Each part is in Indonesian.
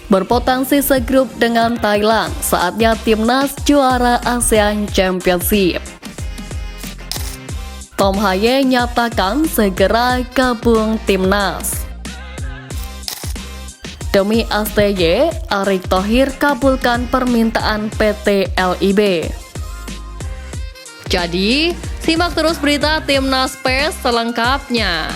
Berpotensi segrup dengan Thailand, saatnya timnas juara ASEAN Championship. Tom Haye nyatakan segera gabung timnas. Demi ASTY, Erick Thohir kabulkan permintaan PT LIB. Jadi, simak terus berita Timnas PES selengkapnya.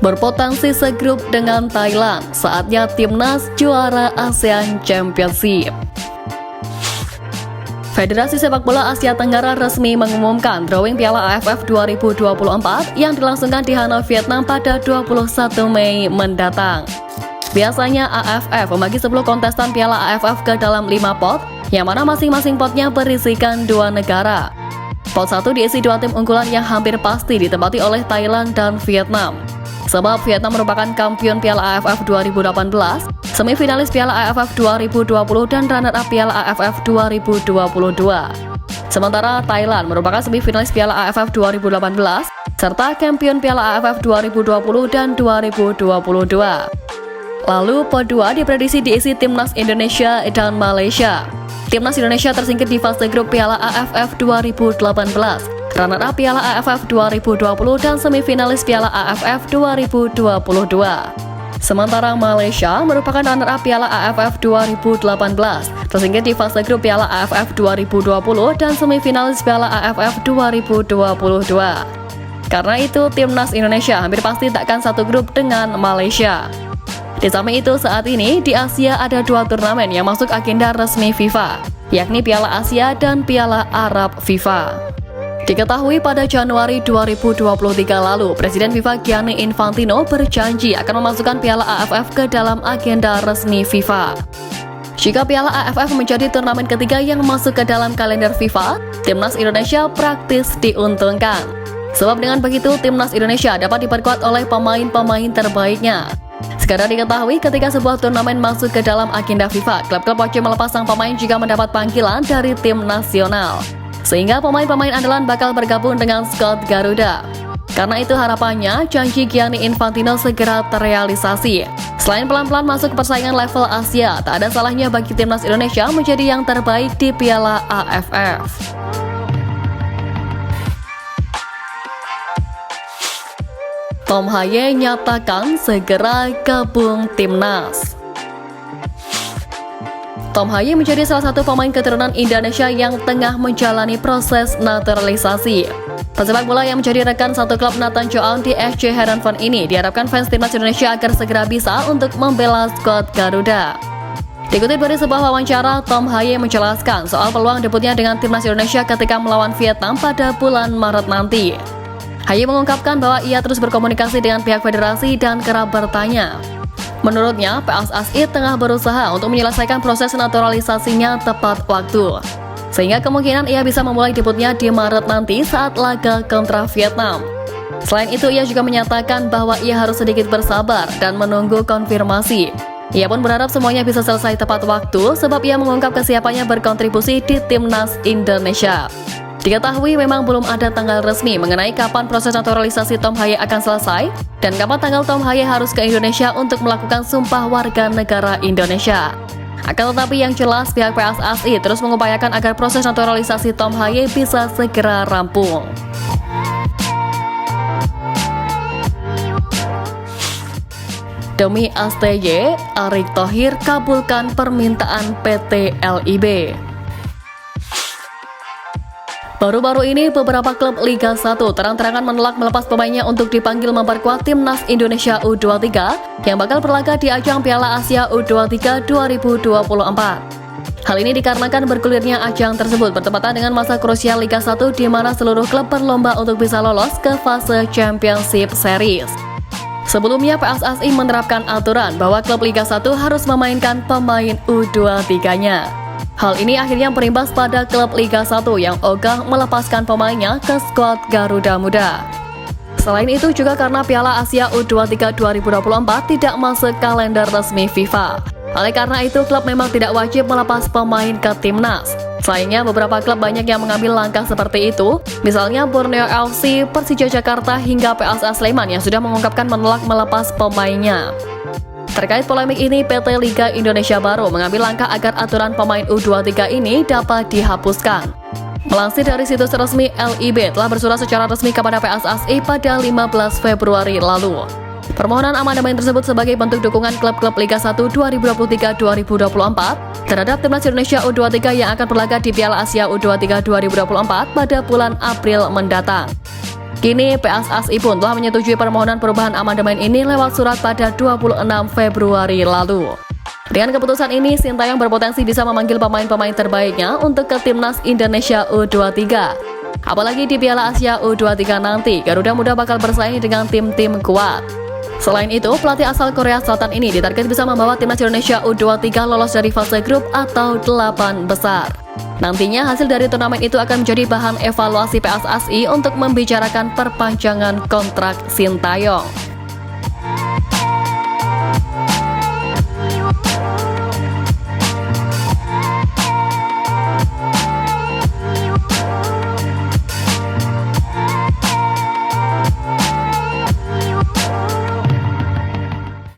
Berpotensi segrup dengan Thailand, saatnya timnas juara ASEAN Championship. Federasi Sepak Bola Asia Tenggara resmi mengumumkan drawing Piala AFF 2024 yang dilangsungkan di Hanoi, Vietnam pada 21 Mei mendatang. Biasanya AFF membagi 10 kontestan Piala AFF ke dalam 5 pot, yang mana masing-masing potnya berisikan 2 negara. Pot 1 diisi 2 tim unggulan yang hampir pasti ditempati oleh Thailand dan Vietnam. Sebab Vietnam merupakan kampion Piala AFF 2018, semifinalis Piala AFF 2020 dan runner-up Piala AFF 2022. Sementara Thailand merupakan semifinalis Piala AFF 2018 serta kampion Piala AFF 2020 dan 2022. Lalu pot 2 diprediksi diisi timnas Indonesia dan Malaysia. Timnas Indonesia tersingkir di fase grup Piala AFF 2018, runner-up Piala AFF 2020 dan semifinalis Piala AFF 2022. Sementara Malaysia merupakan runner-up Piala AFF 2018, tersingkir di fase grup Piala AFF 2020 dan semifinalis Piala AFF 2022. Karena itu, timnas Indonesia hampir pasti takkan satu grup dengan Malaysia. Di samping itu, saat ini di Asia ada 2 turnamen yang masuk agenda resmi FIFA, yakni Piala Asia dan Piala Arab FIFA. Diketahui pada Januari 2023 lalu, Presiden FIFA Gianni Infantino berjanji akan memasukkan Piala AFF ke dalam agenda resmi FIFA. Jika Piala AFF menjadi turnamen ketiga yang masuk ke dalam kalender FIFA, timnas Indonesia praktis diuntungkan. Sebab dengan begitu, timnas Indonesia dapat diperkuat oleh pemain-pemain terbaiknya. Sekedar diketahui, ketika sebuah turnamen masuk ke dalam agenda FIFA, klub-klub wajib melepas sang pemain jika mendapat panggilan dari tim nasional. Sehingga pemain-pemain andalan bakal bergabung dengan skuad Garuda. Karena itu harapannya, janji Gianni Infantino segera terrealisasi. Selain pelan-pelan masuk ke persaingan level Asia, tak ada salahnya bagi timnas Indonesia menjadi yang terbaik di Piala AFF. Tom Haye nyatakan segera gabung timnas. Tom Haye menjadi salah satu pemain keturunan Indonesia yang tengah menjalani proses naturalisasi. Pesepak bola yang menjadi rekan satu klub Nathan Chow di FC Heerenveen ini diharapkan fans timnas Indonesia agar segera bisa untuk membela skuad Garuda. Dikutip dari sebuah wawancara, Tom Haye menjelaskan soal peluang debutnya dengan timnas Indonesia ketika melawan Vietnam pada bulan Maret nanti. Haye mengungkapkan bahwa ia terus berkomunikasi dengan pihak federasi dan kerap bertanya. Menurutnya, PSSI tengah berusaha untuk menyelesaikan proses naturalisasinya tepat waktu, sehingga kemungkinan ia bisa memulai debutnya di Maret nanti saat laga kontra Vietnam. Selain itu, ia juga menyatakan bahwa ia harus sedikit bersabar dan menunggu konfirmasi. Ia pun berharap semuanya bisa selesai tepat waktu sebab ia mengungkap kesiapannya berkontribusi di timnas Indonesia. Diketahui memang belum ada tanggal resmi mengenai kapan proses naturalisasi Tom Haye akan selesai dan kapan tanggal Tom Haye harus ke Indonesia untuk melakukan sumpah warga negara Indonesia. Akan tetapi yang jelas pihak PSSI terus mengupayakan agar proses naturalisasi Tom Haye bisa segera rampung. Demi ASTY, Erick Thohir kabulkan permintaan PT LIB. Baru-baru ini, beberapa klub Liga 1 terang-terangan menolak melepas pemainnya untuk dipanggil memperkuat timnas Indonesia U23 yang bakal berlaga di ajang Piala Asia U23 2024. Hal ini dikarenakan bergulirnya ajang tersebut bertepatan dengan masa krusial Liga 1 di mana seluruh klub berlomba untuk bisa lolos ke fase Championship Series. Sebelumnya, PSSI menerapkan aturan bahwa klub Liga 1 harus memainkan pemain U23-nya. Hal ini akhirnya berimbas pada klub Liga 1 yang ogah melepaskan pemainnya ke skuad Garuda Muda. Selain itu juga karena Piala Asia U23 2024 tidak masuk kalender resmi FIFA. Oleh karena itu, klub memang tidak wajib melepas pemain ke timnas. Sayangnya beberapa klub banyak yang mengambil langkah seperti itu, misalnya Borneo FC, Persija Jakarta hingga PSS Sleman yang sudah mengungkapkan menolak melepas pemainnya. Terkait polemik ini, PT Liga Indonesia baru mengambil langkah agar aturan pemain U23 ini dapat dihapuskan. Melansir dari situs resmi LIB telah bersurat secara resmi kepada PSSI pada 15 Februari lalu. Permohonan amandemen tersebut sebagai bentuk dukungan klub-klub Liga 1 2023-2024 terhadap Timnas Indonesia U23 yang akan berlaga di Piala Asia U23 2024 pada bulan April mendatang. Kini PSSI pun telah menyetujui permohonan perubahan amandemen ini lewat surat pada 26 Februari lalu. Dengan keputusan ini, Sintayong berpotensi bisa memanggil pemain-pemain terbaiknya untuk ke Timnas Indonesia U23. Apalagi di Piala Asia U23 nanti, Garuda Muda bakal bersaing dengan tim-tim kuat. Selain itu, pelatih asal Korea Selatan ini ditarget bisa membawa Timnas Indonesia U23 lolos dari fase grup atau 8 besar. Nantinya hasil dari turnamen itu akan menjadi bahan evaluasi PSSI untuk membicarakan perpanjangan kontrak Sintayong.